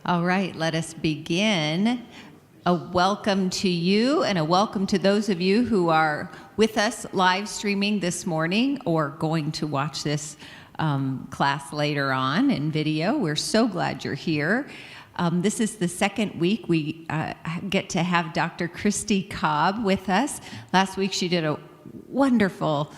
All right, let us begin. A welcome to you and a welcome to those of you who are with us live streaming this morning or going to watch this class later on in video. We're so glad you're here. This is the second week we get to have Dr. Christy Cobb with us. Last week she did a wonderful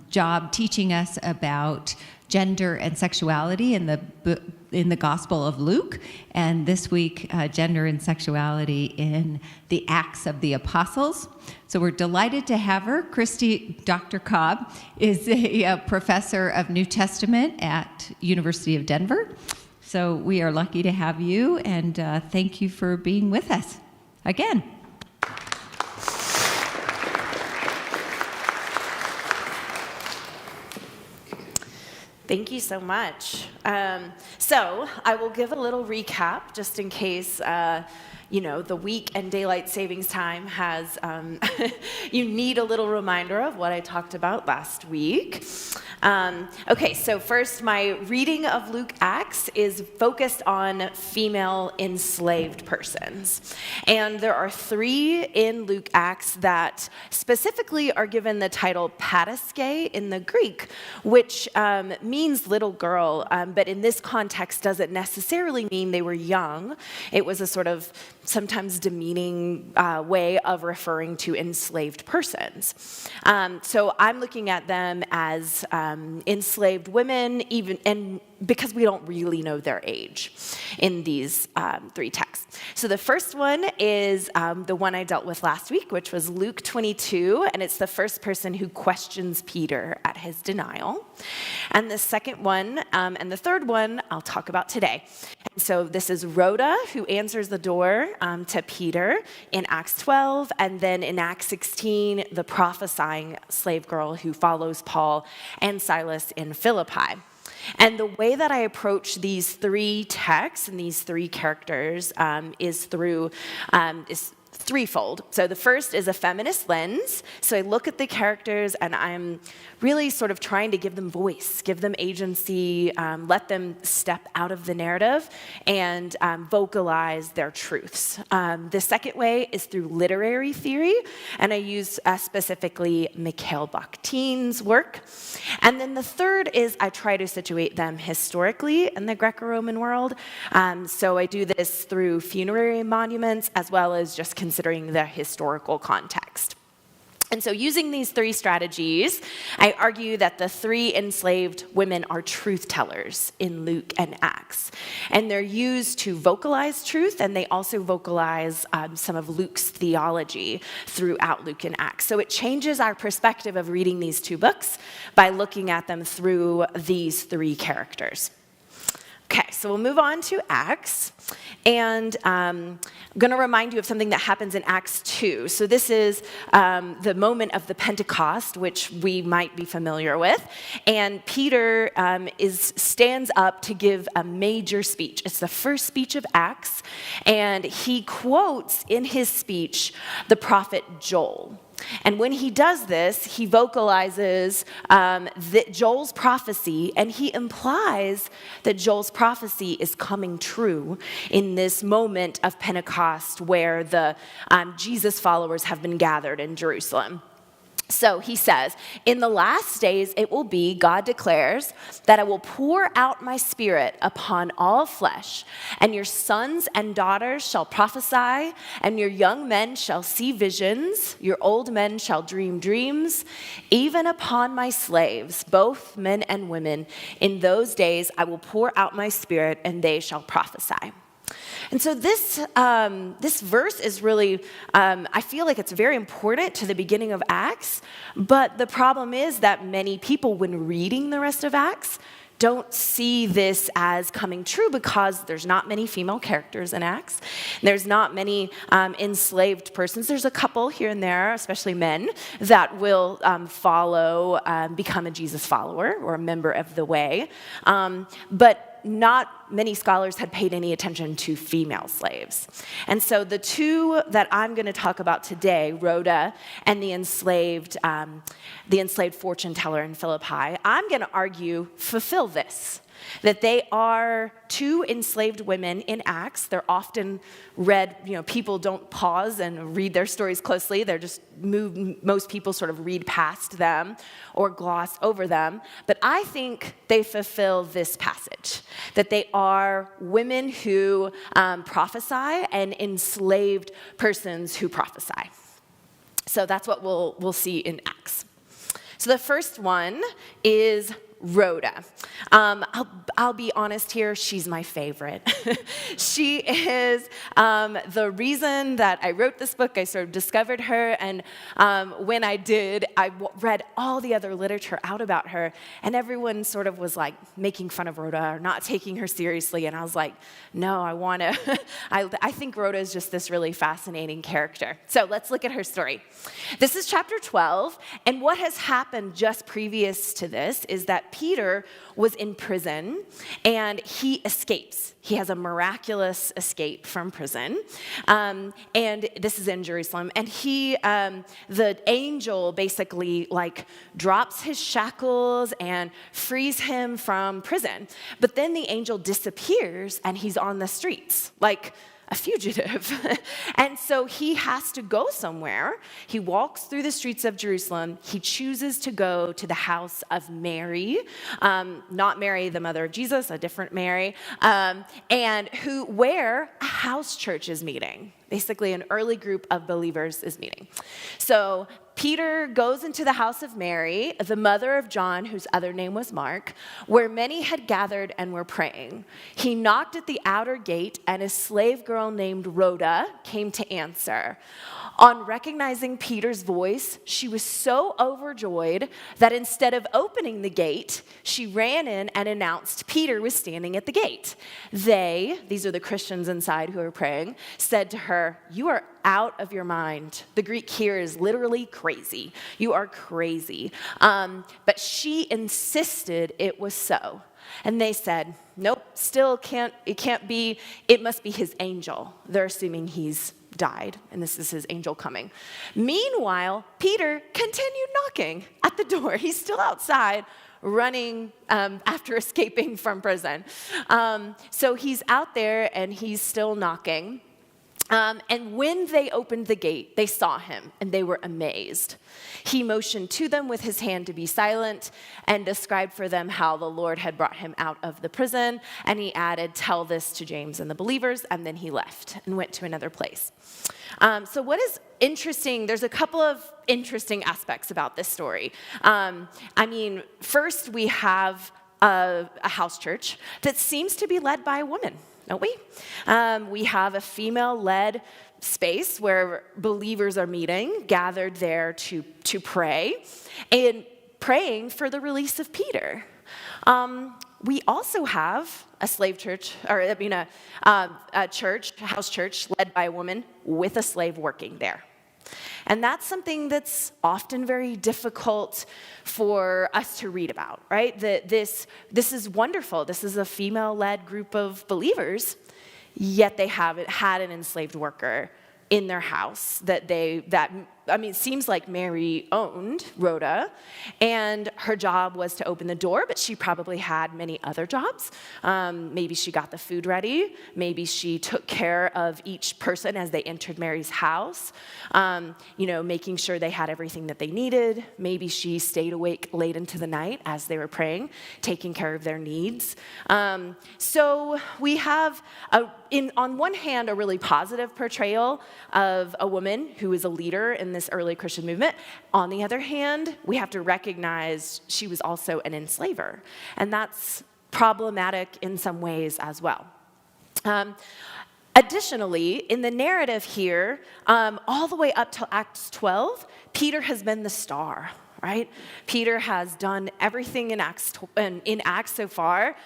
job teaching us about gender and sexuality in the Gospel of Luke, and this week, gender and sexuality in the Acts of the Apostles. So we're delighted to have her. Christy, Dr. Cobb, is a professor of New Testament at University of Denver. So we are lucky to have you, and thank you for being with us again. Thank you so much. So I will give a little recap just in case, the week and daylight savings time has, you need a little reminder of what I talked about last week. Okay, so first, my reading of Luke Acts is focused on female enslaved persons. And there are 3 in Luke Acts that specifically are given the title pataske in the Greek, which means little girl, but in this context doesn't necessarily mean they were young. It was a sort of sometimes demeaning way of referring to enslaved persons. So I'm looking at them as enslaved women, and because we don't really know their age in these 3 texts. So the first one is the one I dealt with last week, which was Luke 22, and it's the first person who questions Peter at his denial. And the second one and the third one I'll talk about today. And so this is Rhoda, who answers the door to Peter in Acts 12, and then in Acts 16, the prophesying slave girl who follows Paul and Silas in Philippi. And the way that I approach these 3 texts and these 3 characters is threefold. So the first is a feminist lens. So I look at the characters and I'm really sort of trying to give them voice, give them agency, let them step out of the narrative and vocalize their truths. The second way is through literary theory, and I use specifically Mikhail Bakhtin's work. And then the third is I try to situate them historically in the Greco-Roman world. So I do this through funerary monuments as well as just considering the historical context. And so using these 3 strategies, I argue that the 3 enslaved women are truth tellers in Luke and Acts. And they're used to vocalize truth, and they also vocalize some of Luke's theology throughout Luke and Acts. So it changes our perspective of reading these 2 books by looking at them through these 3 characters. Okay, so we'll move on to Acts, and I'm going to remind you of something that happens in Acts 2. So this is the moment of the Pentecost, which we might be familiar with, and Peter stands up to give a major speech. It's the first speech of Acts, and he quotes in his speech the prophet Joel. And when he does this, he vocalizes Joel's prophecy, and he implies that Joel's prophecy is coming true in this moment of Pentecost where the Jesus followers have been gathered in Jerusalem. So he says, in the last days it will be, God declares, that I will pour out my spirit upon all flesh, and your sons and daughters shall prophesy, and your young men shall see visions, your old men shall dream dreams, even upon my slaves, both men and women. In those days I will pour out my spirit, and they shall prophesy. And so this verse is really, I feel like it's very important to the beginning of Acts, but the problem is that many people, when reading the rest of Acts, don't see this as coming true because there's not many female characters in Acts. There's not many enslaved persons. There's a couple here and there, especially men, that will become a Jesus follower or a member of the way. But not many scholars had paid any attention to female slaves. And so the 2 that I'm going to talk about today, Rhoda and the enslaved fortune teller in Philippi, I'm going to argue fulfill this. that they are two enslaved women in Acts. They're often read, people don't pause and read their stories closely. They're just most people sort of read past them or gloss over them. But I think they fulfill this passage, that they are women who prophesy and enslaved persons who prophesy. So that's what we'll see in Acts. So the first one is Rhoda. I'll be honest here, she's my favorite. She is the reason that I wrote this book. I sort of discovered her, and when I did, I read all the other literature out about her, and everyone sort of was like making fun of Rhoda or not taking her seriously, and I was like, no, I want to. I think Rhoda is just this really fascinating character. So let's look at her story. This is chapter 12, and what has happened just previous to this is that Peter was in prison, and he escapes. He has a miraculous escape from prison, and this is in Jerusalem. And the angel basically drops his shackles and frees him from prison. But then the angel disappears, and he's on the streets, like a fugitive. And so he has to go somewhere. He walks through the streets of Jerusalem. He chooses to go to the house of Mary, not Mary, the mother of Jesus, a different Mary, and where a house church is meeting. Basically, an early group of believers is meeting. So Peter goes into the house of Mary, the mother of John, whose other name was Mark, where many had gathered and were praying. He knocked at the outer gate, and a slave girl named Rhoda came to answer. On recognizing Peter's voice, she was so overjoyed that instead of opening the gate, she ran in and announced Peter was standing at the gate. These are the Christians inside who are praying, said to her, "You are out of your mind." The Greek here is literally crazy. You are crazy. But she insisted it was so. And they said, nope, it can't be, it must be his angel. They're assuming he's died, and this is his angel coming. Meanwhile, Peter continued knocking at the door. He's still outside, running after escaping from prison. So he's out there, and he's still knocking. And when they opened the gate, they saw him, and they were amazed. He motioned to them with his hand to be silent and described for them how the Lord had brought him out of the prison. And he added, "Tell this to James and the believers," and then he left and went to another place. So what is interesting, there's a couple of interesting aspects about this story. First we have a house church that seems to be led by a woman. Don't we? We have a female-led space where believers are meeting, gathered there to pray, and praying for the release of Peter. We also have a slave church, a house church led by a woman with a slave working there. And that's something that's often very difficult for us to read about, right? This is wonderful. This is a female-led group of believers, yet they haven't had an enslaved worker in their house it seems like Mary owned Rhoda, and her job was to open the door, but she probably had many other jobs. Maybe she got the food ready. Maybe she took care of each person as they entered Mary's house, making sure they had everything that they needed. Maybe she stayed awake late into the night as they were praying, taking care of their needs. So we have, on one hand, a really positive portrayal of a woman who is a leader in this early Christian movement. On the other hand, we have to recognize she was also an enslaver, and that's problematic in some ways as well. Additionally, in the narrative here, all the way up to Acts 12, Peter has been the star. Right? Peter has done everything in Acts so far,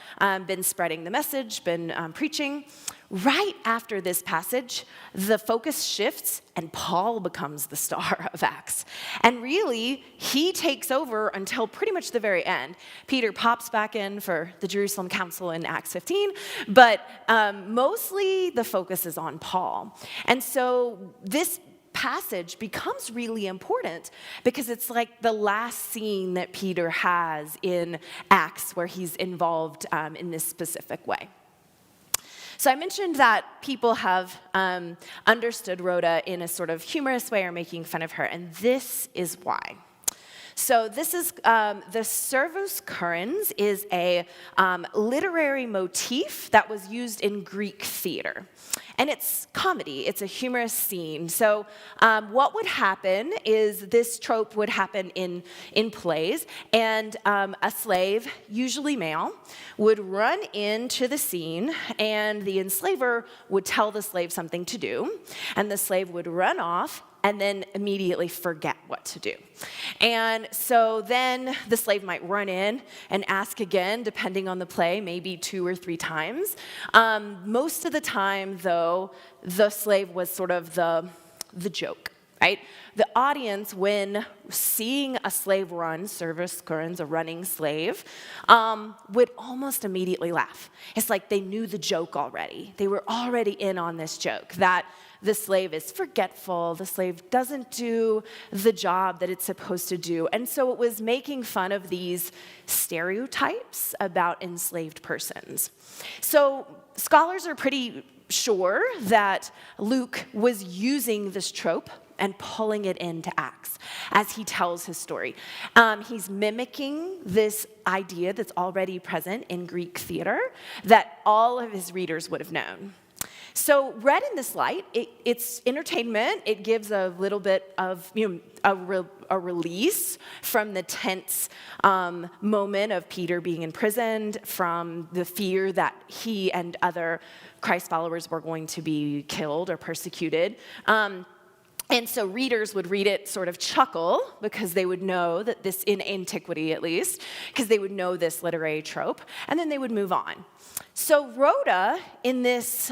been spreading the message, been preaching. Right after this passage, the focus shifts and Paul becomes the star of Acts. And really, he takes over until pretty much the very end. Peter pops back in for the Jerusalem Council in Acts 15, but mostly the focus is on Paul. And so this passage becomes really important because it's like the last scene that Peter has in Acts where he's involved in this specific way. So I mentioned that people have understood Rhoda in a sort of humorous way or making fun of her, and this is why. So this is, the servus currens is a literary motif that was used in Greek theater. And it's comedy, it's a humorous scene. So what would happen is this trope would happen in plays, and a slave, usually male, would run into the scene, and the enslaver would tell the slave something to do, and the slave would run off and then immediately forget what to do. And so then the slave might run in and ask again, depending on the play, maybe 2 or 3 times. Most of the time, though, the slave was sort of the joke, right? The audience, when seeing a slave run, servus currens, a running slave, would almost immediately laugh. It's like they knew the joke already. They were already in on this joke, that the slave is forgetful, the slave doesn't do the job that it's supposed to do. And so it was making fun of these stereotypes about enslaved persons. So scholars are pretty sure that Luke was using this trope and pulling it into Acts as he tells his story. He's mimicking this idea that's already present in Greek theater that all of his readers would have known. So read in this light, it's entertainment. It gives a little bit of a release from the tense moment of Peter being imprisoned, from the fear that he and other Christ followers were going to be killed or persecuted. And so readers would read it sort of chuckle because they would know that this, in antiquity at least, because they would know this literary trope, and then they would move on. So Rhoda, in this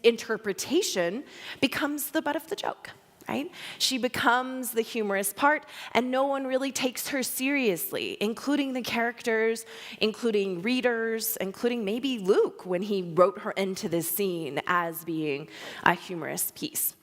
interpretation, becomes the butt of the joke, right? She becomes the humorous part, and no one really takes her seriously, including the characters, including readers, including maybe Luke when he wrote her into this scene as being a humorous piece.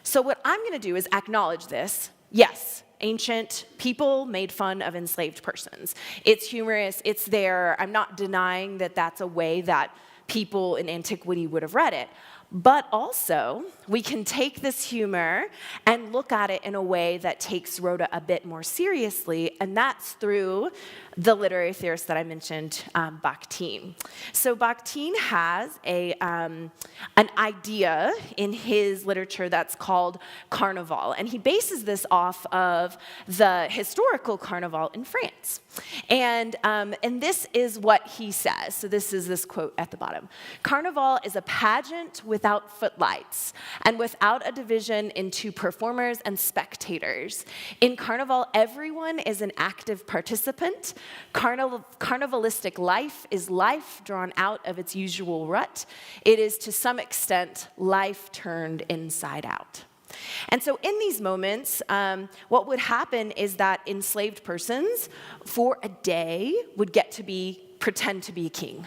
So what I'm going to do is acknowledge this. Yes, ancient people made fun of enslaved persons. It's humorous, it's there. I'm not denying that that's a way that people in antiquity would have read it. But also, we can take this humor and look at it in a way that takes Rhoda a bit more seriously, and that's through the literary theorist that I mentioned, Bakhtin. So Bakhtin has an idea in his literature that's called Carnival, and he bases this off of the historical Carnival in France. And this is what he says. So this is this quote at the bottom. Carnival is a pageant without footlights and without a division into performers and spectators. In Carnival, everyone is an active participant. Carnivalistic life is life drawn out of its usual rut. It is, to some extent, life turned inside out. And so in these moments, what would happen is that enslaved persons, for a day, would get to pretend to be a king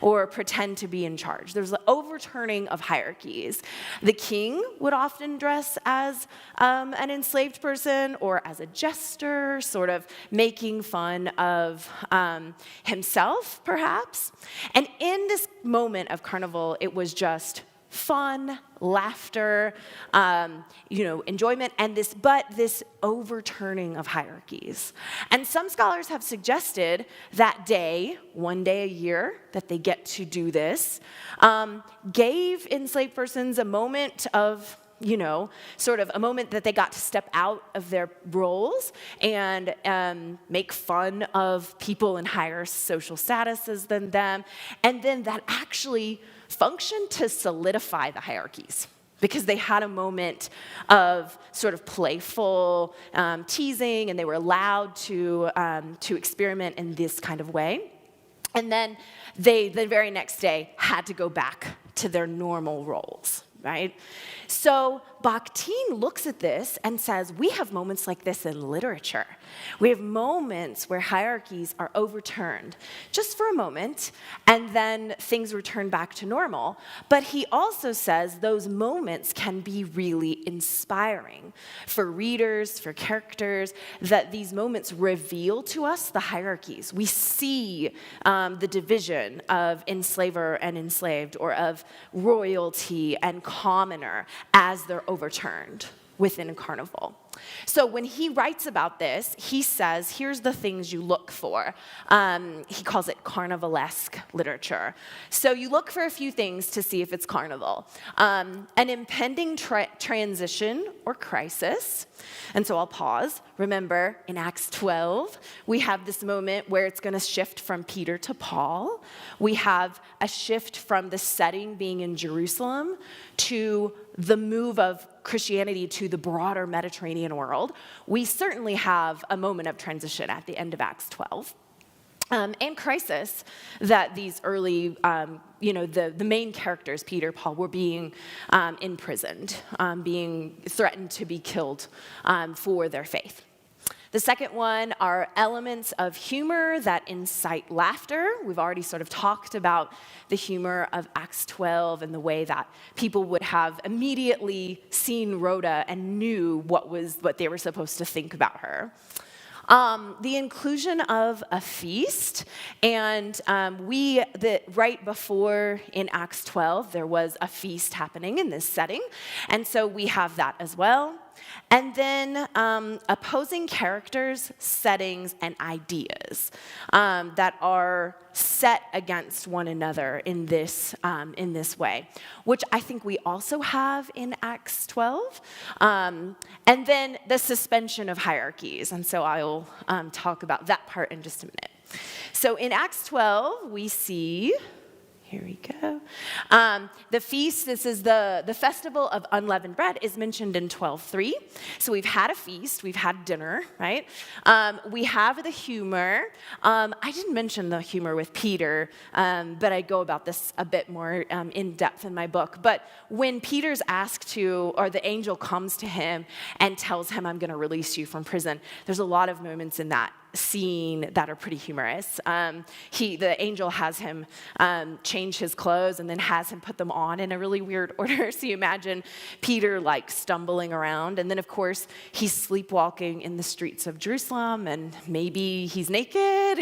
or pretend to be in charge. There's an overturning of hierarchies. The king would often dress as an enslaved person or as a jester, sort of making fun of himself, perhaps. And in this moment of carnival, it was just fun, laughter, enjoyment, and this overturning of hierarchies. And some scholars have suggested that day, one day a year, that they get to do this, gave enslaved persons a moment of, sort of a moment that they got to step out of their roles and make fun of people in higher social statuses than them, and then that actually functioned to solidify the hierarchies because they had a moment of sort of playful teasing, and they were allowed to experiment in this kind of way. And then they, the very next day, had to go back to their normal roles, right? So Bakhtin looks at this and says, we have moments like this in literature. We have moments where hierarchies are overturned just for a moment, and then things return back to normal. But he also says those moments can be really inspiring for readers, for characters, that these moments reveal to us the hierarchies. We see the division of enslaver and enslaved, or of royalty and commoner as they're overturned within a carnival. So when he writes about this, he says, here's the things you look for. He calls it Carnivalesque literature. So you look for a few things to see if it's carnival. An impending transition or crisis. And so I'll pause. Remember, in Acts 12, we have this moment where it's going to shift from Peter to Paul. We have a shift from the setting being in Jerusalem to the move of Christianity to the broader Mediterranean world. We certainly have a moment of transition at the end of Acts 12. And crisis, that these early, the main characters, Peter, Paul, were being imprisoned, being threatened to be killed for their faith. The second one are elements of humor that incite laughter. We've already sort of talked about the humor of Acts 12 and the way that people would have immediately seen Rhoda and knew what they were supposed to think about her. The inclusion of a feast, and right before in Acts 12, there was a feast happening in this setting, and so we have that as well. And then opposing characters, settings, and ideas that are set against one another in this way, which I think we also have in Acts 12. And then the suspension of hierarchies, and so I'll talk about that part in just a minute. So in Acts 12, we see... Here we go. The feast, this is the festival of unleavened bread, is mentioned in 12:3. So we've had a feast, we've had dinner, right? We have the humor. I didn't mention the humor with Peter, but I go about this a bit more in depth in my book. But when Peter's asked to, or the angel comes to him and tells him, I'm going to release you from prison, there's a lot of moments in that scene that are pretty humorous. The angel has him change his clothes and then has him put them on in a really weird order. So you imagine Peter like stumbling around, and then of course he's sleepwalking in the streets of Jerusalem, and maybe he's naked.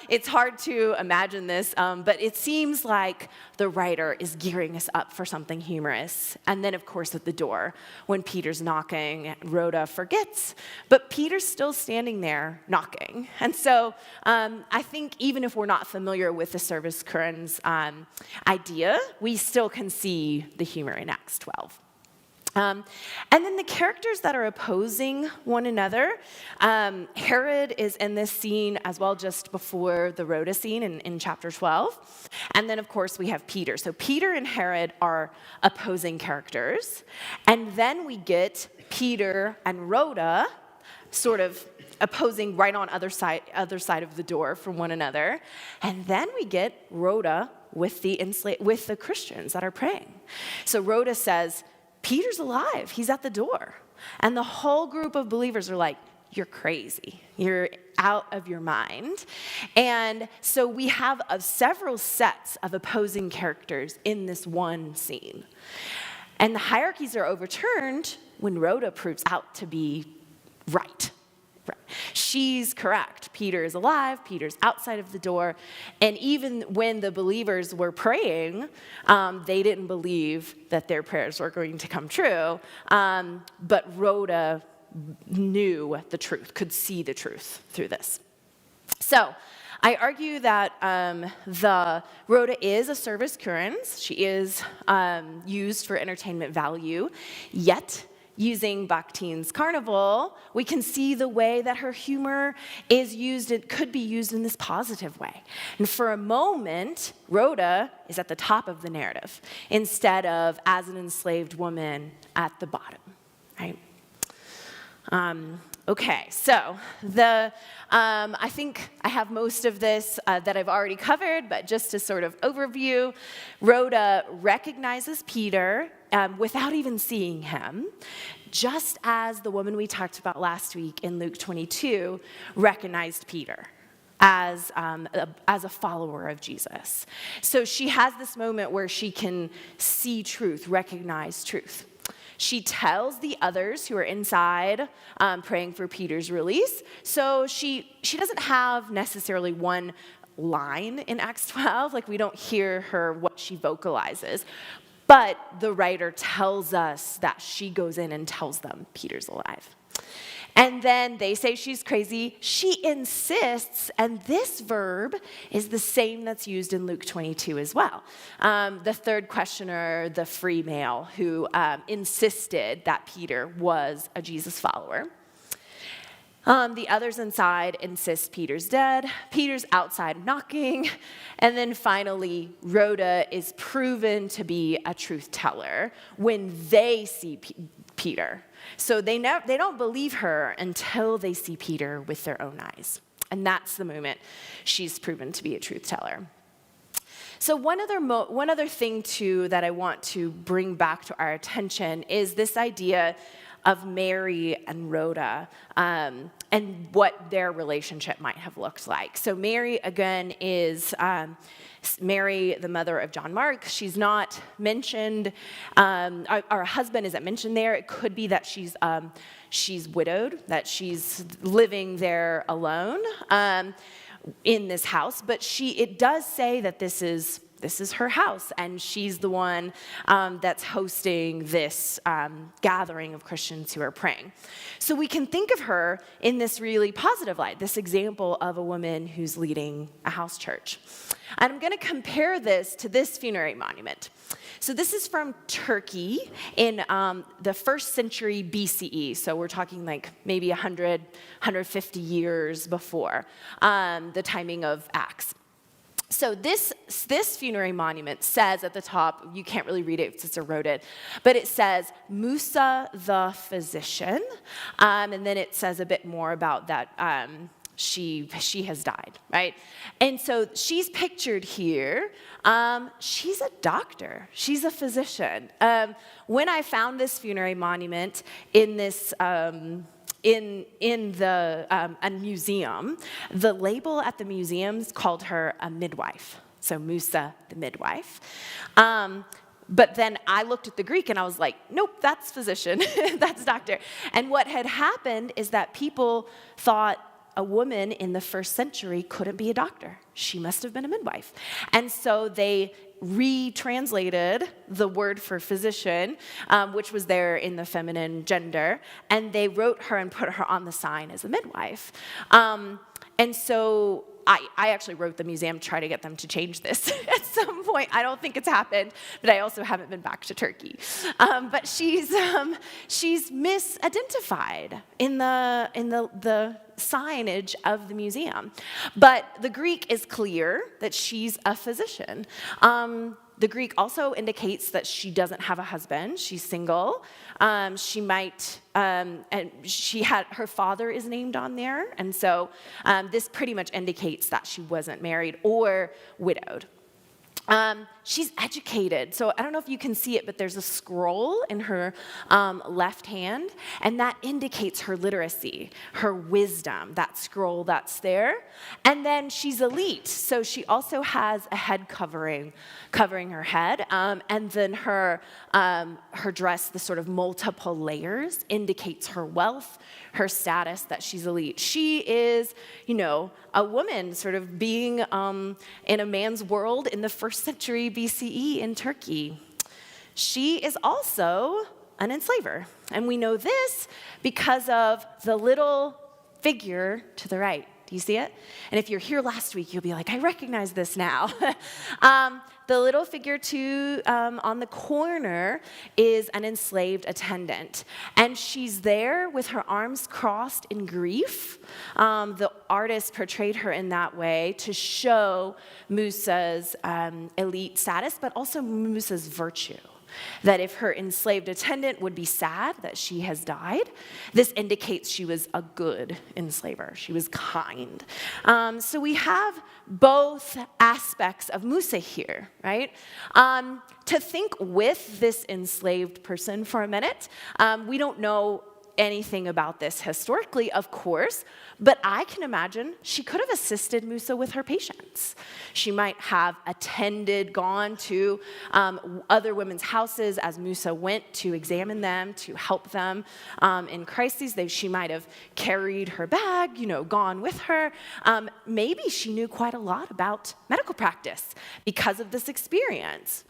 It's hard to imagine this, but it seems like the writer is gearing us up for something humorous. And then of course at the door, when Peter's knocking, Rhoda forgets, but Peter's still standing there knocking. And so I think even if we're not familiar with the service currens idea, we still can see the humor in Acts 12. And then the characters that are opposing one another, Herod is in this scene as well, just before the Rhoda scene in chapter 12. And then, of course, we have Peter. So Peter and Herod are opposing characters. And then we get Peter and Rhoda sort of opposing right on other side of the door from one another. And then we get Rhoda with the Christians that are praying. So Rhoda says, Peter's alive. He's at the door. And the whole group of believers are like, you're crazy. You're out of your mind. And so we have several sets of opposing characters in this one scene. And the hierarchies are overturned when Rhoda proves out to be right. She's correct. Peter is alive. Peter's outside of the door. And even when the believers were praying, they didn't believe that their prayers were going to come true. But Rhoda knew the truth, could see the truth through this. So I argue that the Rhoda is a service currens. She is used for entertainment value, yet using Bakhtin's carnival, we can see the way that her humor is used, it could be used in this positive way. And for a moment, Rhoda is at the top of the narrative, instead of as an enslaved woman at the bottom, right? Okay, so I think I have most of this that I've already covered, but just to sort of overview, Rhoda recognizes Peter without even seeing him, just as the woman we talked about last week in Luke 22 recognized Peter as a follower of Jesus. So she has this moment where she can see truth, recognize truth. She tells the others who are inside praying for Peter's release. So she doesn't have necessarily one line in Acts 12. Like, we don't hear her what she vocalizes. But the writer tells us that she goes in and tells them Peter's alive. And then they say she's crazy. She insists, and this verb is the same that's used in Luke 22 as well. The third questioner, the free male, who insisted that Peter was a Jesus follower. The others inside insist Peter's dead. Peter's outside knocking. And then finally, Rhoda is proven to be a truth teller when they see Peter. So they don't believe her until they see Peter with their own eyes. And that's the moment she's proven to be a truth teller. So one other thing, too, that I want to bring back to our attention is this idea of Mary and Rhoda and what their relationship might have looked like. So Mary, again, is Mary, the mother of John Mark. She's not mentioned. Our husband isn't mentioned there. It could be that she's widowed, that she's living there alone in this house. But it does say that this is her house, and she's the one that's hosting this gathering of Christians who are praying. So we can think of her in this really positive light, this example of a woman who's leading a house church. And I'm going to compare this to this funerary monument. So this is from Turkey in the 1st century BCE. So we're talking like maybe 100, 150 years before the timing of Acts. So this funerary monument says at the top, you can't really read it since I wrote it, but it says Musa the Physician, and then it says a bit more about that she has died, right? And so she's pictured here. She's a doctor. She's a physician. When I found this funerary monument in this in a museum, the label at the museums called her a midwife. So Musa the midwife. But then I looked at the Greek and I was like, nope, that's physician, that's doctor. And what had happened is that people thought a woman in the 1st century couldn't be a doctor. She must have been a midwife. And so they retranslated the word for physician, which was there in the feminine gender, and they wrote her and put her on the sign as a midwife. And so I actually wrote the museum to try to get them to change this at some point. I don't think it's happened, but I also haven't been back to Turkey. But she's misidentified in the signage of the museum. But the Greek is clear that she's a physician. The Greek also indicates that she doesn't have a husband. She's single. She might, and her father is named on there. And so this pretty much indicates that she wasn't married or widowed. She's educated. So I don't know if you can see it, but there's a scroll in her left hand, and that indicates her literacy, her wisdom, that scroll that's there. And then she's elite. So she also has a head covering her head. And then her dress, the sort of multiple layers, indicates her wealth, her status, that she's elite. She is, a woman sort of being in a man's world in the 1st century BCE in Turkey. She is also an enslaver. And we know this because of the little figure to the right. Do you see it? And if you're here last week, you'll be like, I recognize this now. The little figure on the corner is an enslaved attendant. And she's there with her arms crossed in grief. The artist portrayed her in that way to show Musa's elite status, but also Musa's virtue. That if her enslaved attendant would be sad that she has died, this indicates she was a good enslaver. She was kind. So we have both aspects of Musa here, right? To think with this enslaved person for a minute, we don't know anything about this historically, of course, but I can imagine she could have assisted Musa with her patients. She might have gone to other women's houses as Musa went to examine them, to help them in crises. She might have carried her bag, gone with her. Maybe she knew quite a lot about medical practice because of this experience.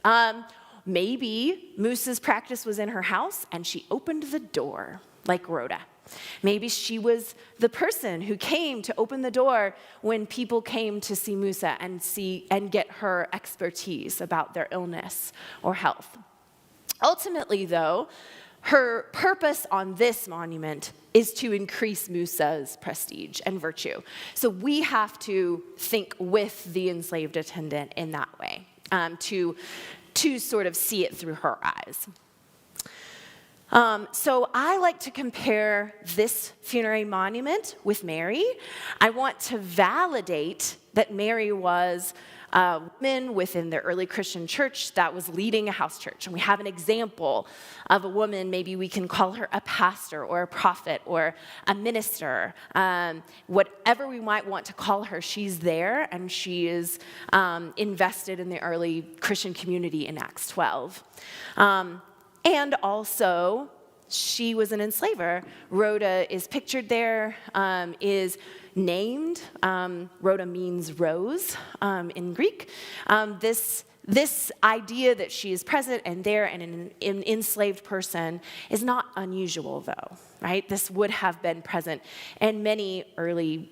Maybe Musa's practice was in her house and she opened the door, like Rhoda. Maybe she was the person who came to open the door when people came to see Musa and get her expertise about their illness or health. Ultimately, though, her purpose on this monument is to increase Musa's prestige and virtue. So we have to think with the enslaved attendant in that way, to sort of see it through her eyes. So I like to compare this funerary monument with Mary. I want to validate that Mary was a woman within the early Christian church that was leading a house church. And we have an example of a woman, maybe we can call her a pastor or a prophet or a minister. Whatever we might want to call her, she's there and she is invested in the early Christian community in Acts 12. And also, she was an enslaver. Rhoda is pictured there, is named. Rhoda means rose in Greek. This idea that she is present and there and an enslaved person is not unusual, though, right? This would have been present in many early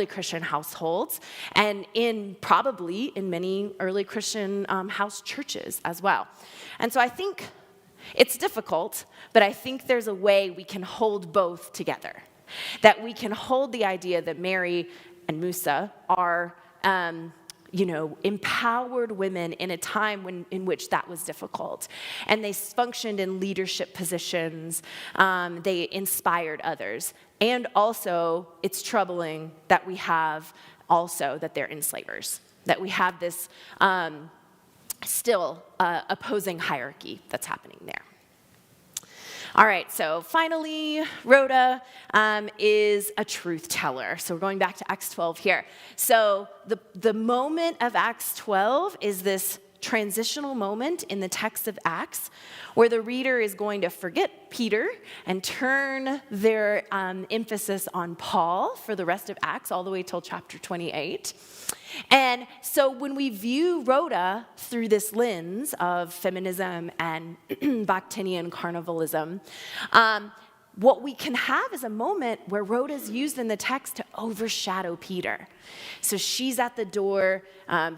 Christian households and probably in many early Christian house churches as well. And so I think it's difficult, but I think there's a way we can hold both together. That we can hold the idea that Mary and Musa are, empowered women in a time in which that was difficult. And they functioned in leadership positions. They inspired others. And also, it's troubling that we have also that they're enslavers. That we have this still opposing hierarchy that's happening there. All right, so finally, Rhoda is a truth teller. So we're going back to Acts 12 here. So the moment of Acts 12 is this transitional moment in the text of Acts where the reader is going to forget Peter and turn their emphasis on Paul for the rest of Acts all the way till chapter 28. And so when we view Rhoda through this lens of feminism and Bakhtinian carnivalism, what we can have is a moment where Rhoda is used in the text to overshadow Peter. So she's at the door,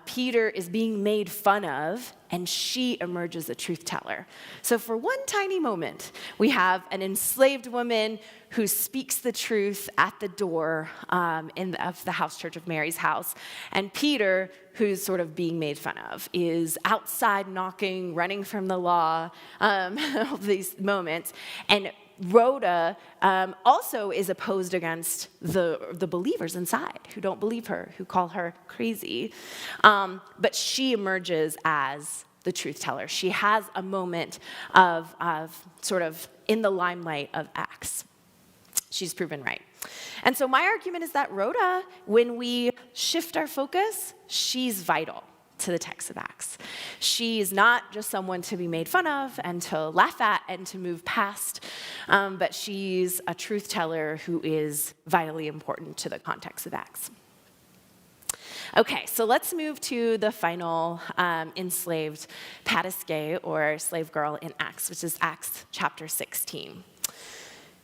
Peter is being made fun of, and she emerges a truth teller. So for one tiny moment, we have an enslaved woman who speaks the truth at the door of the house church of Mary's house, and Peter, who's sort of being made fun of, is outside knocking, running from the law, all these moments, and Rhoda also is opposed against the believers inside who don't believe her, who call her crazy. But she emerges as the truth teller. She has a moment of sort of in the limelight of Acts. She's proven right. And so my argument is that Rhoda, when we shift our focus, she's vital to the text of Acts. She is not just someone to be made fun of and to laugh at and to move past, but she's a truth teller who is vitally important to the context of Acts. Okay, so let's move to the final enslaved pataske or slave girl in Acts, which is Acts chapter 16.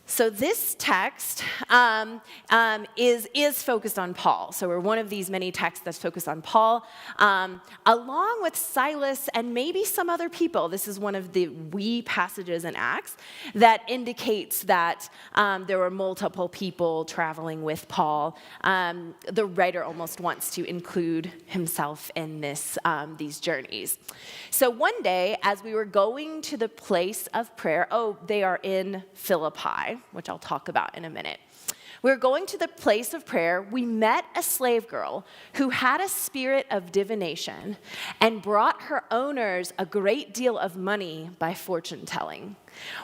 So this text is focused on Paul. So we're one of these many texts that's focused on Paul, along with Silas and maybe some other people. This is one of the wee passages in Acts that indicates that there were multiple people traveling with Paul. The writer almost wants to include himself in these journeys. So one day, as we were going to the place of prayer, they are in Philippi, which I'll talk about in a minute. We were going to the place of prayer. We met a slave girl who had a spirit of divination and brought her owners a great deal of money by fortune telling.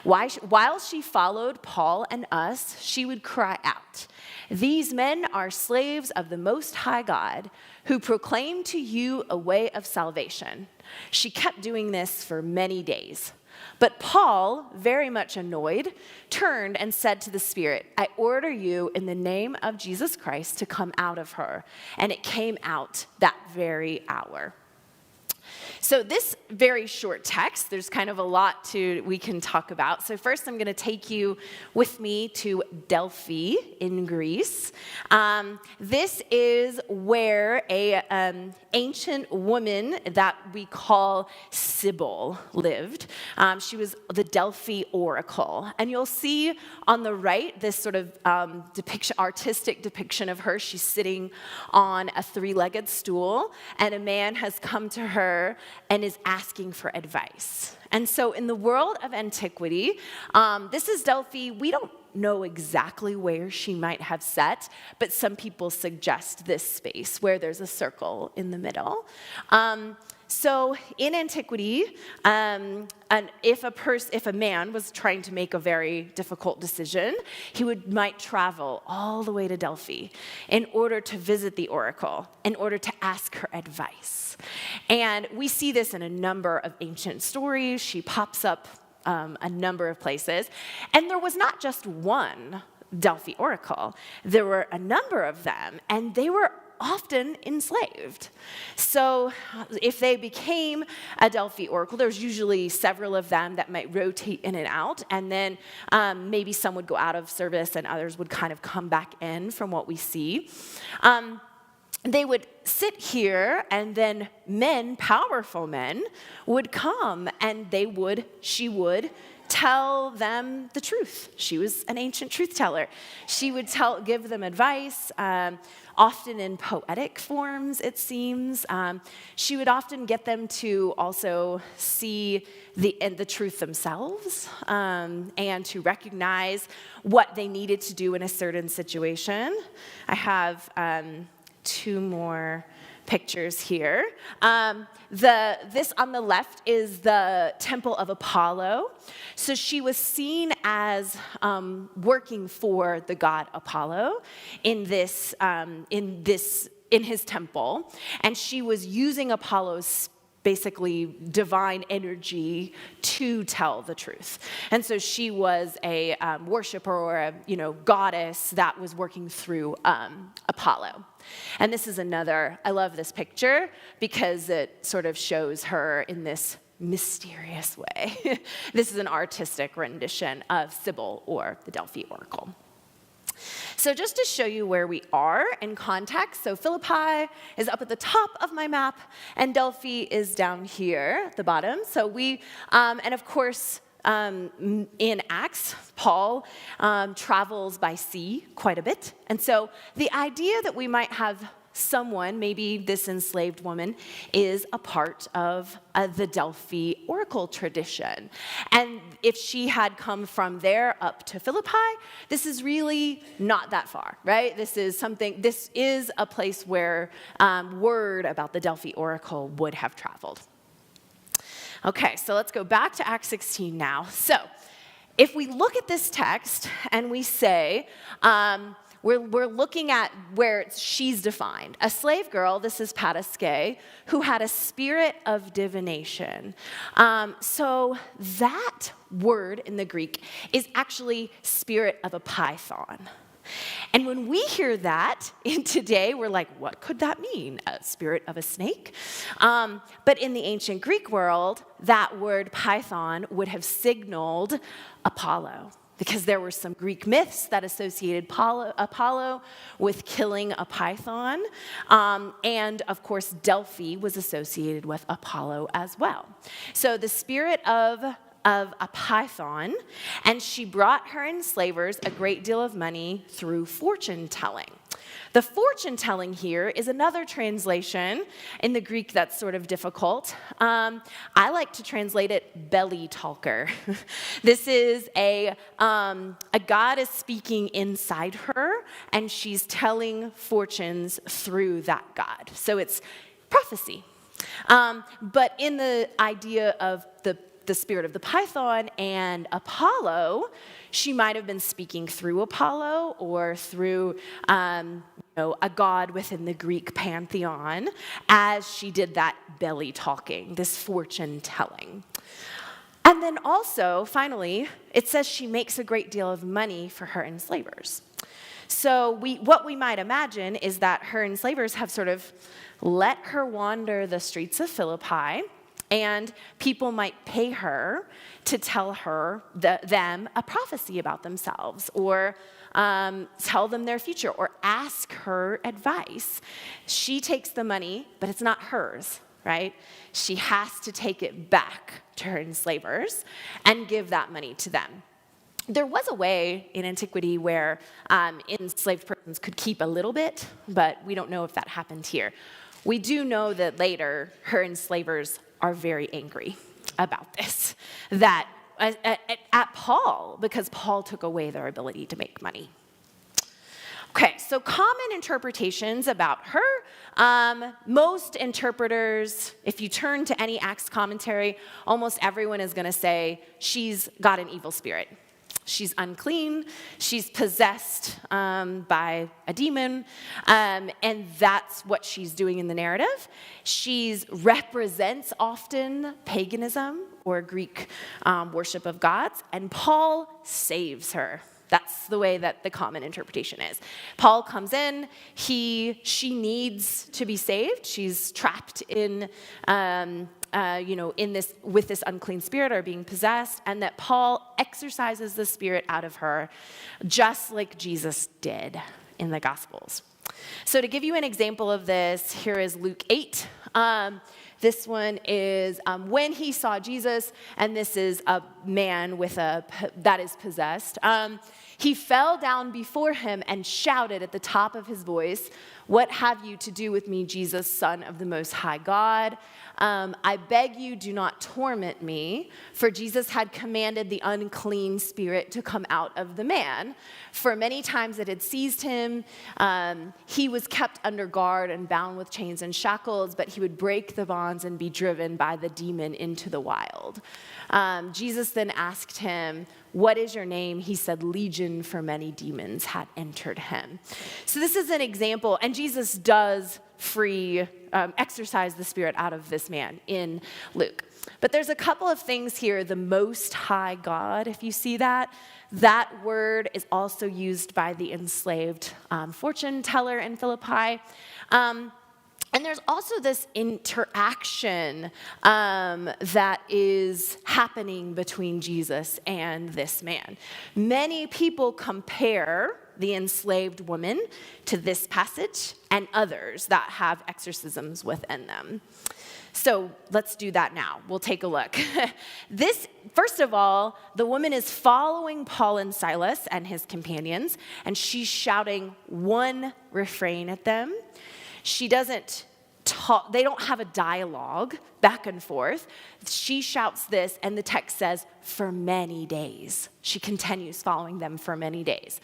While she followed Paul and us, she would cry out, "These men are slaves of the Most High God, who proclaim to you a way of salvation." She kept doing this for many days. But Paul, very much annoyed, turned and said to the spirit, "I order you in the name of Jesus Christ to come out of her." And it came out that very hour. So this very short text, there's kind of a lot we can talk about. So first I'm going to take you with me to Delphi in Greece. This is where an ancient woman that we call Sibyl lived. She was the Delphi Oracle. And you'll see on the right this sort of artistic depiction of her. She's sitting on a three-legged stool, and a man has come to her and is asking for advice. And so in the world of antiquity, this is Delphi. We don't know exactly where she might have sat, but some people suggest this space where there's a circle in the middle. So in antiquity, if a man was trying to make a very difficult decision, he might travel all the way to Delphi in order to visit the oracle, in order to ask her advice. And we see this in a number of ancient stories. She pops up a number of places. And there was not just one Delphi Oracle. There were a number of them, and they were often enslaved. So if they became a Delphi Oracle, there's usually several of them that might rotate in and out, and then maybe some would go out of service and others would kind of come back in from what we see. They would sit here, and then powerful men, would come, and she would tell them the truth. She was an ancient truth teller. She would give them advice, often in poetic forms, it seems. She would often get them to also see the truth themselves, and to recognize what they needed to do in a certain situation. I have two more pictures here. This on the left is the temple of Apollo. So she was seen as working for the god Apollo in his temple, and she was using Apollo's basically divine energy to tell the truth. And so she was a worshiper or a goddess that was working through Apollo. And this is I love this picture because it sort of shows her in this mysterious way. This is an artistic rendition of Sibyl, or the Delphi Oracle. So just to show you where we are in context, so Philippi is up at the top of my map, and Delphi is down here at the bottom. So and of course, in Acts, Paul travels by sea quite a bit. And so the idea that we might have someone, maybe this enslaved woman, is a part of the Delphi Oracle tradition. And if she had come from there up to Philippi, this is really not that far, right? This is a place where word about the Delphi Oracle would have traveled. Okay, so let's go back to Acts 16 now. So if we look at this text and we say, we're looking at where she's defined. A slave girl, this is Pataske, who had a spirit of divination. So that word in the Greek is actually spirit of a python. And when we hear that in today, we're like, what could that mean? A spirit of a snake? But in the ancient Greek world, that word python would have signaled Apollo. because there were some Greek myths that associated Apollo with killing a python. And of course, Delphi was associated with Apollo as well. So the spirit of a python, and she brought her enslavers a great deal of money through fortune telling. The fortune telling here is another translation in the Greek that's sort of difficult. I like to translate it belly talker. This is a god is speaking inside her, and she's telling fortunes through that god. So it's prophecy. But in the idea of the spirit of the python and Apollo, she might have been speaking through Apollo or through a god within the Greek pantheon as she did that belly talking, this fortune telling. And then also, finally, it says she makes a great deal of money for her enslavers. So what we might imagine is that her enslavers have sort of let her wander the streets of Philippi, and people might pay her to tell them a prophecy about themselves, or tell them their future, or ask her advice. She takes the money, but it's not hers, right? She has to take it back to her enslavers and give that money to them. There was a way in antiquity where enslaved persons could keep a little bit, but we don't know if that happened here. We do know that later her enslavers are very angry about this, that at Paul, because Paul took away their ability to make money. Okay, so common interpretations about her. Most interpreters, if you turn to any Acts commentary, almost everyone is going to say she's got an evil spirit. She's unclean, she's possessed by a demon, and that's what she's doing in the narrative. She represents often paganism or Greek worship of gods, and Paul saves her. That's the way that the common interpretation is. Paul comes in, she needs to be saved. She's trapped in with this unclean spirit or being possessed, and that Paul exorcises the spirit out of her, just like Jesus did in the Gospels. So to give you an example of this, here is Luke 8. This one is when he saw Jesus, and this is a man that is possessed. He fell down before him and shouted at the top of his voice, "What have you to do with me, Jesus, Son of the Most High God? I beg you, do not torment me." For Jesus had commanded the unclean spirit to come out of the man. For many times it had seized him. He was kept under guard and bound with chains and shackles, but he would break the bonds and be driven by the demon into the wild. Jesus then asked him, "What is your name?" He said, "Legion," for many demons had entered him. So this is an example, and Jesus does exorcise the spirit out of this man in Luke. But there's a couple of things here. The Most High God, if you see that word is also used by the enslaved fortune teller in Philippi. And there's also this interaction that is happening between Jesus and this man. Many people compare the enslaved woman to this passage and others that have exorcisms within them. So let's do that now. We'll take a look. First of all, the woman is following Paul and Silas and his companions, and she's shouting one refrain at them. She doesn't talk, they don't have a dialogue back and forth. She shouts this, and the text says, for many days. She continues following them for many days.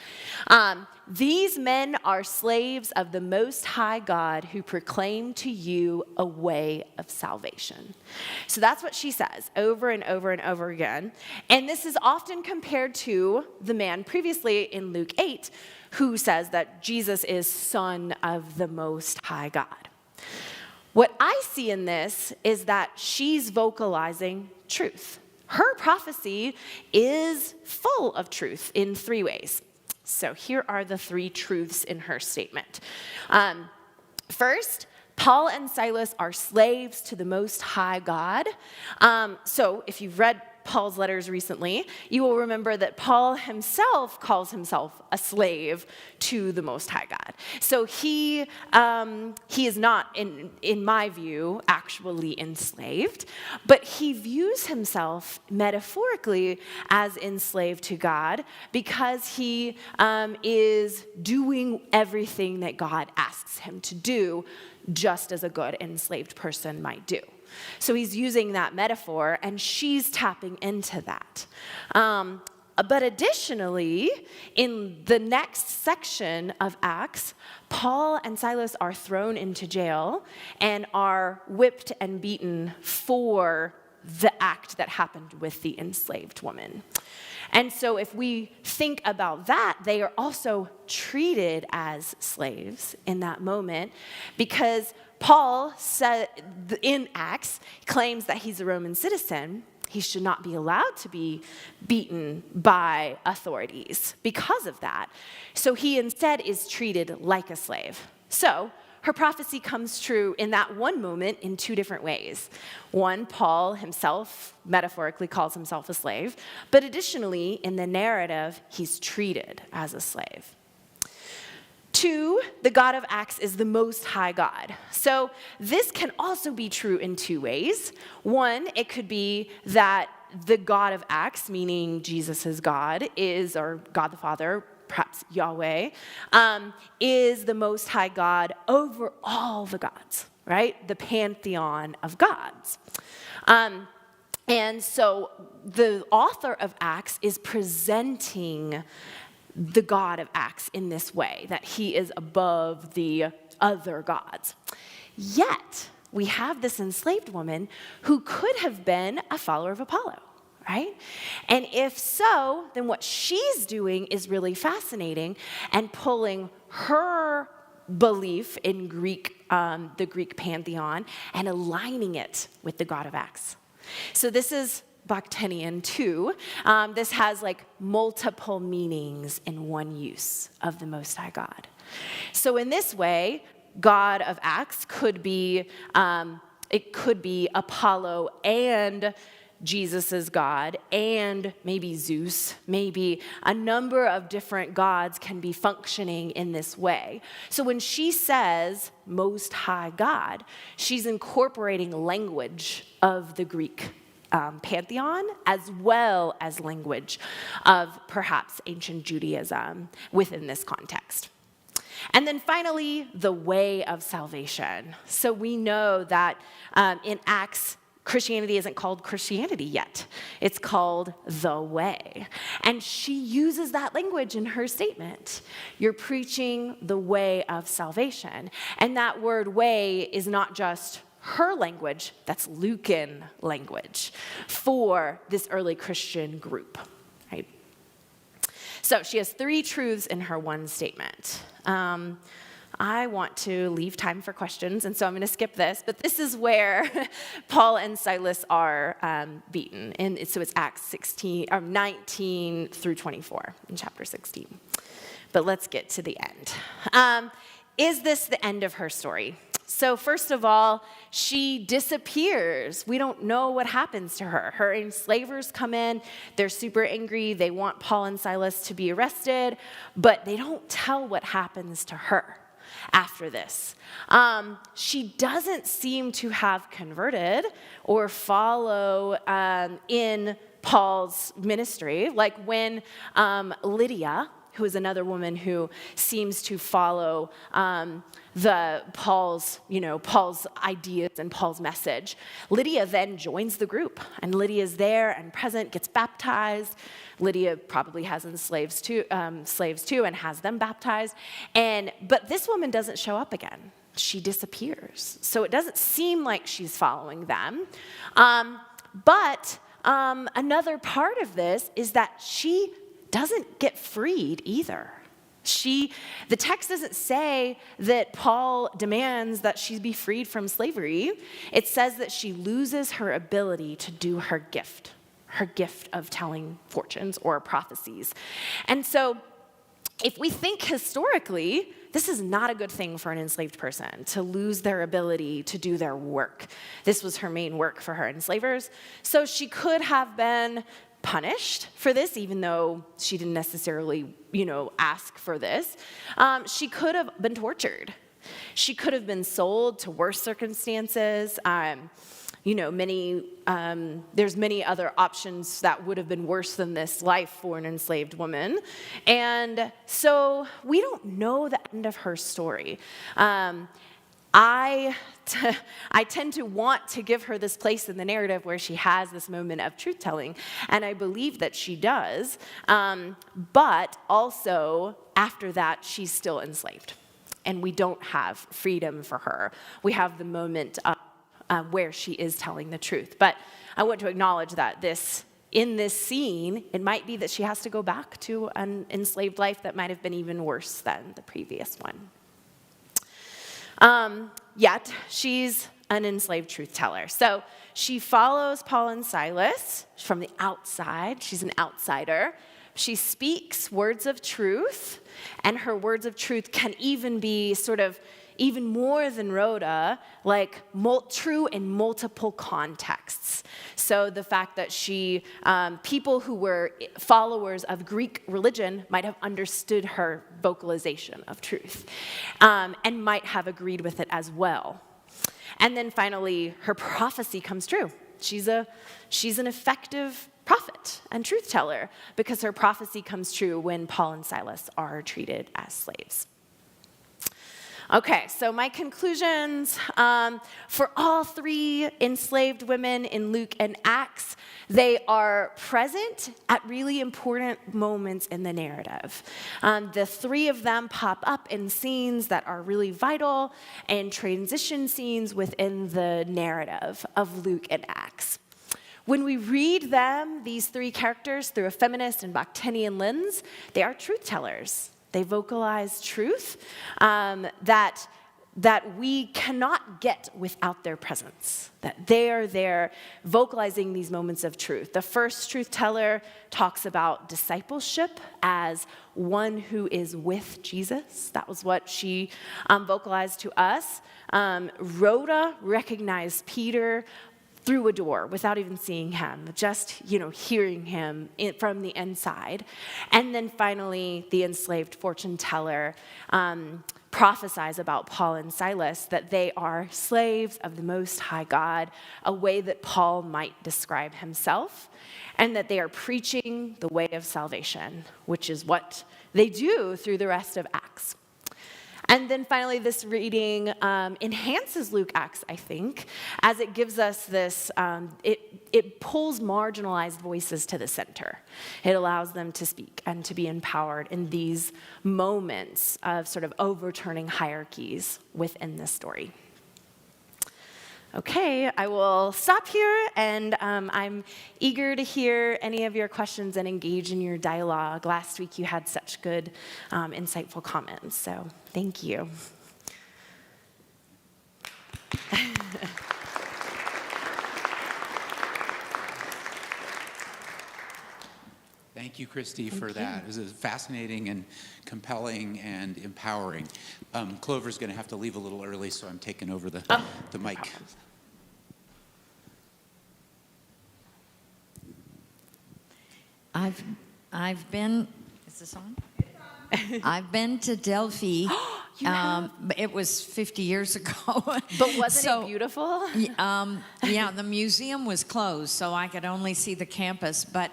These men are slaves of the Most High God who proclaim to you a way of salvation. So that's what she says over and over and over again. And this is often compared to the man previously in Luke 8 who says that Jesus is Son of the Most High God. What I see in this is that she's vocalizing truth. Her prophecy is full of truth in three ways. So here are the three truths in her statement. First, Paul and Silas are slaves to the Most High God. So if you've read Paul's letters recently, you will remember that Paul himself calls himself a slave to the Most High God. So he is not, in my view, actually enslaved, but he views himself metaphorically as enslaved to God because he is doing everything that God asks him to do, just as a good enslaved person might do. So he's using that metaphor, and she's tapping into that. But additionally, in the next section of Acts, Paul and Silas are thrown into jail and are whipped and beaten for the act that happened with the enslaved woman. And so if we think about that, they are also treated as slaves in that moment because Paul said in Acts, claims that he's a Roman citizen. He should not be allowed to be beaten by authorities because of that. So he instead is treated like a slave. So her prophecy comes true in that one moment in two different ways. One, Paul himself metaphorically calls himself a slave, but additionally, in the narrative, he's treated as a slave. Two, the God of Acts is the Most High God. So this can also be true in two ways. One, it could be that the God of Acts, meaning Jesus is God, or God the Father, perhaps Yahweh, is the Most High God over all the gods, right? The pantheon of gods. And so the author of Acts is presenting the God of Acts in this way, that he is above the other gods. Yet, we have this enslaved woman who could have been a follower of Apollo, right? And if so, then what she's doing is really fascinating and pulling her belief in the Greek pantheon and aligning it with the God of Acts. So this is Bakhtinian too. This has like multiple meanings in one use of the Most High God. So in this way, God of Acts could be, it could be Apollo and Jesus is God, and maybe Zeus, maybe a number of different gods can be functioning in this way. So when she says Most High God, she's incorporating language of the Greek pantheon, as well as language of perhaps ancient Judaism within this context. And then finally, the way of salvation. So we know that in Acts, Christianity isn't called Christianity yet. It's called the way. And she uses that language in her statement. You're preaching the way of salvation. And that word way is not just her language, that's Lucan language for this early Christian group, right? So she has three truths in her one statement. I want to leave time for questions, and so I'm going to skip this, but this is where Paul and Silas are beaten. And so it's Acts 19 through 24 in chapter 16. But let's get to the end. Is this the end of her story? So first of all, she disappears. We don't know what happens to her. Her enslavers come in. They're super angry. They want Paul and Silas to be arrested, but they don't tell what happens to her after this. She doesn't seem to have converted or follow in Paul's ministry, like when Lydia, who is another woman who seems to follow Paul's ideas and Paul's message. Lydia then joins the group, and Lydia's there and present, gets baptized. Lydia probably has slaves too, and has them baptized. But this woman doesn't show up again. She disappears. So it doesn't seem like she's following them. But another part of this is that she doesn't get freed either. The text doesn't say that Paul demands that she be freed from slavery. It says that she loses her ability to do her gift of telling fortunes or prophecies. And so if we think historically, this is not a good thing for an enslaved person to lose their ability to do their work. This was her main work for her enslavers. So she could have been punished for this, even though she didn't necessarily, ask for this. She could have been tortured. She could have been sold to worse circumstances. There's many other options that would have been worse than this life for an enslaved woman. And so we don't know the end of her story. I tend to want to give her this place in the narrative where she has this moment of truth-telling, and I believe that she does. But also, after that, she's still enslaved, and we don't have freedom for her. We have the moment where she is telling the truth. But I want to acknowledge that in this scene, it might be that she has to go back to an enslaved life that might have been even worse than the previous one. Yet, she's an enslaved truth teller. So she follows Paul and Silas from the outside. She's an outsider. She speaks words of truth, and her words of truth can even be sort of even more than Rhoda, like true in multiple contexts. So the fact that people who were followers of Greek religion might have understood her vocalization of truth, and might have agreed with it as well. And then finally, her prophecy comes true. She's an effective prophet and truth teller because her prophecy comes true when Paul and Silas are treated as slaves. Okay, so my conclusions for all three enslaved women in Luke and Acts, they are present at really important moments in the narrative. The three of them pop up in scenes that are really vital and transition scenes within the narrative of Luke and Acts. When we read them, these three characters, through a feminist and Bakhtinian lens, they are truth tellers. They vocalize truth that we cannot get without their presence, that they are there vocalizing these moments of truth. The first truth teller talks about discipleship as one who is with Jesus. That was what she vocalized to us. Rhoda recognized Peter through a door without even seeing him, just, hearing him from the inside. And then finally, the enslaved fortune teller prophesies about Paul and Silas, that they are slaves of the Most High God, a way that Paul might describe himself, and that they are preaching the way of salvation, which is what they do through the rest of Acts. And then finally, this reading enhances Luke Acts, I think, as it gives us this, it pulls marginalized voices to the center. It allows them to speak and to be empowered in these moments of sort of overturning hierarchies within this story. Okay, I will stop here, and I'm eager to hear any of your questions and engage in your dialogue. Last week you had such good, insightful comments, so thank you. Thank you, Christy, for that. This is fascinating and compelling and empowering. Clover's going to have to leave a little early, so I'm taking over the mic. I've been. Is this on? I've been to Delphi. It was 50 years ago. But wasn't it beautiful? Yeah, the museum was closed, so I could only see the campus. But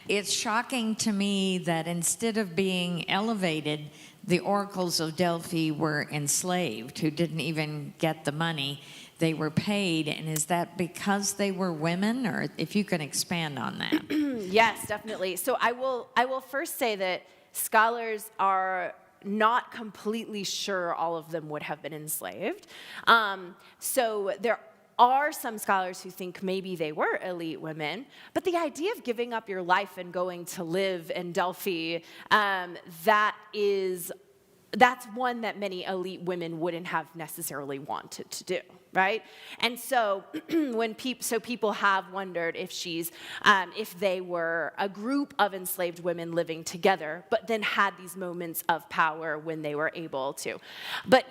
it's shocking to me that instead of being elevated, the oracles of Delphi were enslaved, who didn't even get the money. They were paid, and is that because they were women, or if you can expand on that? Yes, definitely. So I will first say that scholars are not completely sure all of them would have been enslaved. So there are some scholars who think maybe they were elite women, but the idea of giving up your life and going to live in Delphi, that's one that many elite women wouldn't have necessarily wanted to do. right? And so people have wondered if if they were a group of enslaved women living together, but then had these moments of power when they were able to. But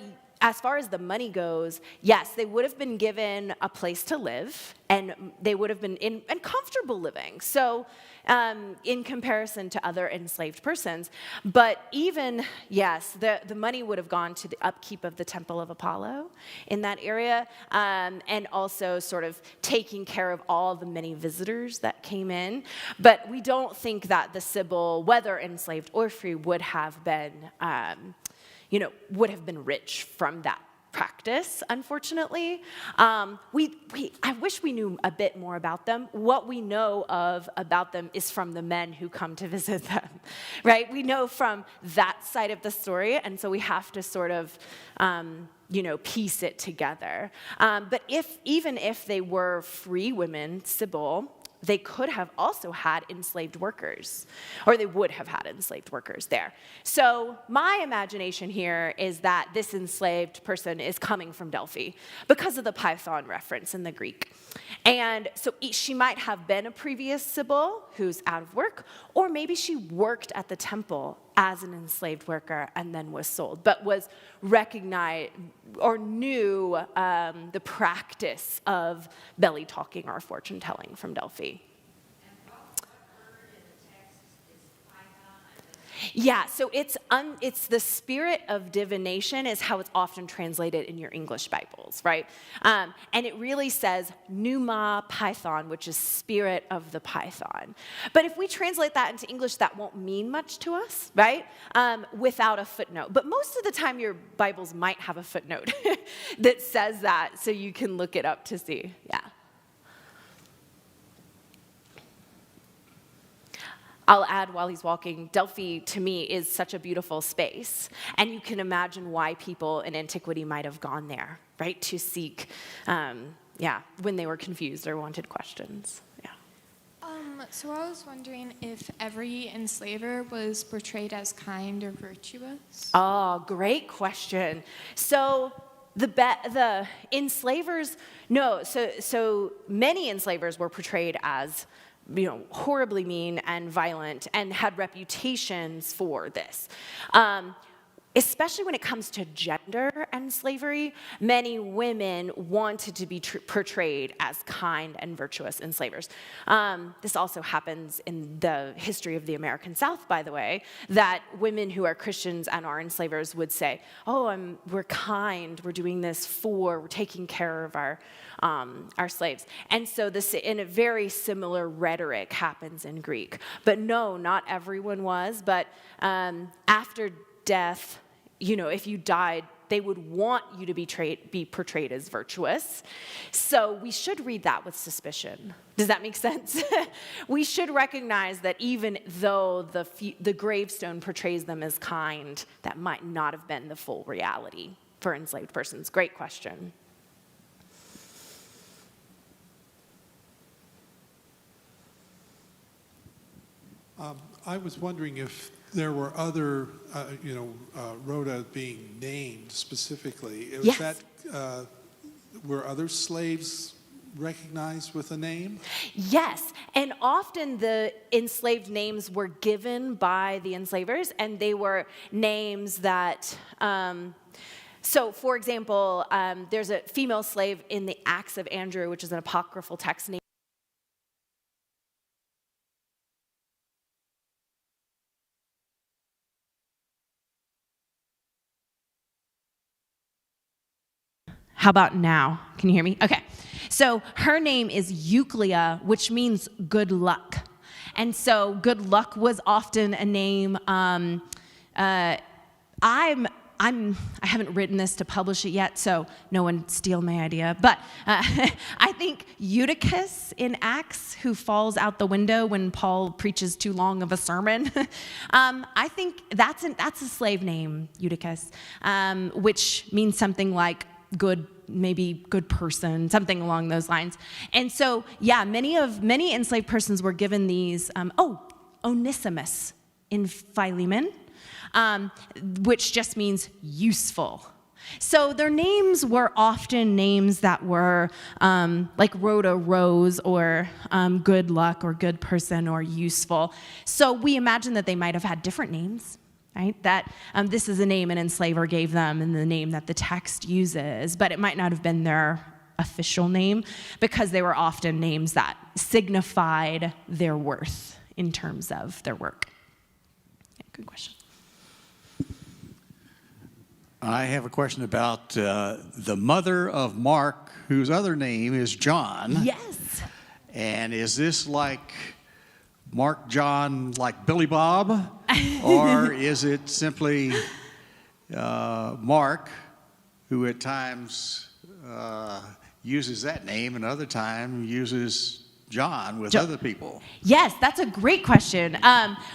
as far as the money goes, yes, they would have been given a place to live, and they would have been in comfortable living. So in comparison to other enslaved persons. But even, yes, the money would have gone to the upkeep of the Temple of Apollo in that area, and also sort of taking care of all the many visitors that came in. But we don't think that the Sibyl, whether enslaved or free, would have been rich from that practice, unfortunately. I wish we knew a bit more about them. What we know about them is from the men who come to visit them, right? We know from that side of the story, and so we have to sort of, piece it together. But even if they were free women, Sibyl, they could have also had enslaved workers, or they would have had enslaved workers there. So my imagination here is that this enslaved person is coming from Delphi because of the Python reference in the Greek. And so she might have been a previous Sibyl who's out of work, or maybe she worked at the temple as an enslaved worker and then was sold, but was recognized or knew the practice of belly talking or fortune telling from Delphi. Yeah, so it's the spirit of divination is how it's often translated in your English Bibles, right? And it really says pneuma python, which is spirit of the python. But if we translate that into English, that won't mean much to us, right? Without a footnote. But most of the time, your Bibles might have a footnote that says that, so you can look it up to see. Yeah. I'll add while he's walking, Delphi, to me, is such a beautiful space. And you can imagine why people in antiquity might have gone there, right, to seek, when they were confused or wanted questions. Yeah. So I was wondering if every enslaver was portrayed as kind or virtuous? Oh, great question. So the enslavers, no, so many enslavers were portrayed as horribly mean and violent, and had reputations for this. Especially when it comes to gender and slavery, many women wanted to be portrayed as kind and virtuous enslavers. This also happens in the history of the American South, by the way, that women who are Christians and are enslavers would say, we're kind, we're doing this we're taking care of our slaves. And so this, in a very similar rhetoric, happens in Greek. But no, not everyone was, but after death, if you died, they would want you to be portrayed as virtuous. So we should read that with suspicion. Does that make sense? We should recognize that even though the gravestone portrays them as kind, that might not have been the full reality for enslaved persons. Great question. I was wondering if there were other, Rhoda being named specifically. Yes. Were other slaves recognized with a name? Yes, and often the enslaved names were given by the enslavers, and they were names that, so for example, there's a female slave in the Acts of Andrew, which is an apocryphal text named How about now? Can you hear me? Okay. So her name is Euclia, which means good luck. And so good luck was often a name. I haven't written this to publish it yet, so no one steal my idea. But I think Eutychus in Acts, who falls out the window when Paul preaches too long of a sermon, I think that's a slave name, Eutychus, which means something like good, maybe good person, something along those lines. And so, yeah, many enslaved persons were given these, Onesimus in Philemon, which just means useful. So their names were often names that were like Rhoda, Rose, or good luck, or good person, or useful. So we imagine that they might have had different names, right? That this is a name an enslaver gave them and the name that the text uses, but it might not have been their official name because they were often names that signified their worth in terms of their work. Yeah, good question. I have a question about the mother of Mark, whose other name is John. Yes. And is this like Mark John, like Billy Bob? Or is it simply Mark, who at times uses that name and other time uses John with other people? Yes, that's a great question.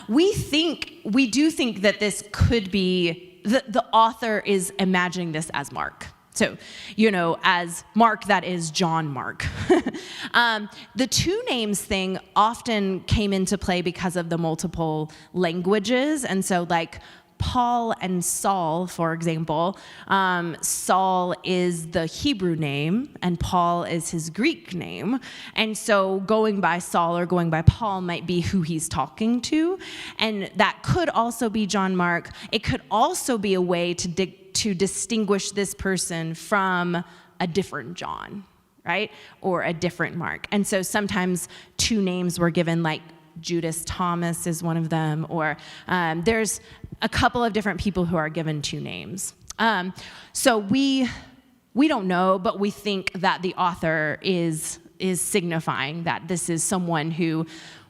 We do think that this could be, the author is imagining this as Mark. So, as Mark, that is John Mark. The two names thing often came into play because of the multiple languages. And so, like, Paul and Saul, for example, Saul is the Hebrew name and Paul is his Greek name. And so going by Saul or going by Paul might be who he's talking to. And that could also be John Mark. It could also be a way to distinguish this person from a different John, right? Or a different Mark. And so sometimes two names were given, like Judas Thomas is one of them, or there's a couple of different people who are given two names. So we don't know, but we think that the author is signifying that this is someone who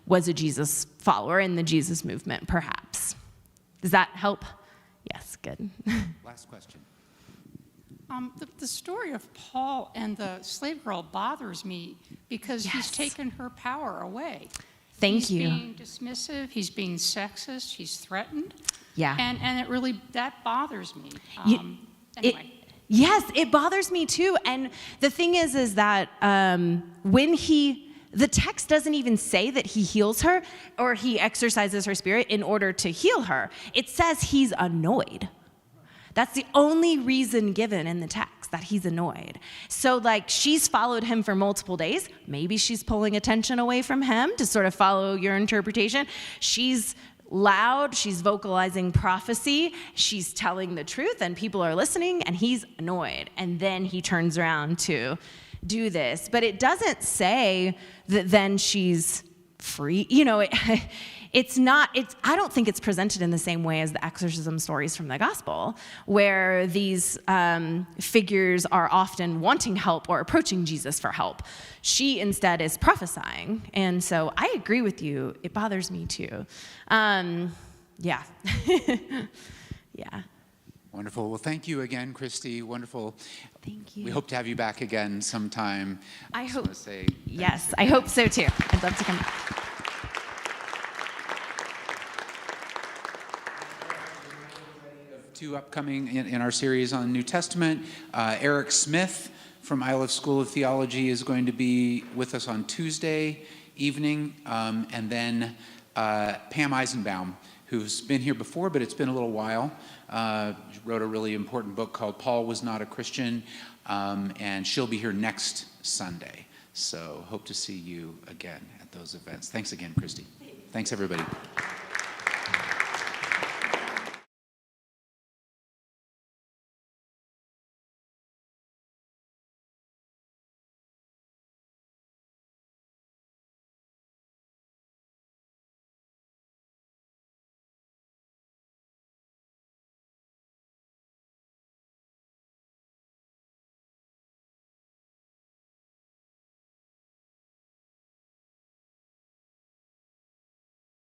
was a Jesus follower in the Jesus movement, perhaps. Does that help? Yes, good. Last question. The story of Paul and the slave girl bothers me because he's taken her power away. Thank you. He's being dismissive, he's being sexist, he's threatened. Yeah. And it really, that bothers me. Anyway. Yes, it bothers me too. And the thing is that the text doesn't even say that he heals her or he exercises her spirit in order to heal her. It says he's annoyed. That's the only reason given in the text, that he's annoyed. So, like, she's followed him for multiple days. Maybe she's pulling attention away from him to sort of follow your interpretation. She's loud, she's vocalizing prophecy, she's telling the truth, and people are listening, and he's annoyed. And then he turns around to do this. But it doesn't say that then she's free. I don't think it's presented in the same way as the exorcism stories from the gospel, where these figures are often wanting help or approaching Jesus for help. She instead is prophesying. And so I agree with you. It bothers me too. Yeah. Yeah. Wonderful. Well, thank you again, Christy. Wonderful. Thank you. We hope to have you back again sometime. I hope. Yes, I hope so too. I'd love to come back. Two upcoming in our series on the New Testament. Eric Smith from Iliff School of Theology is going to be with us on Tuesday evening. And then Pam Eisenbaum, who's been here before, but it's been a little while. Wrote a really important book called Paul Was Not a Christian. And she'll be here next Sunday. So hope to see you again at those events. Thanks again, Christy. Thanks, everybody.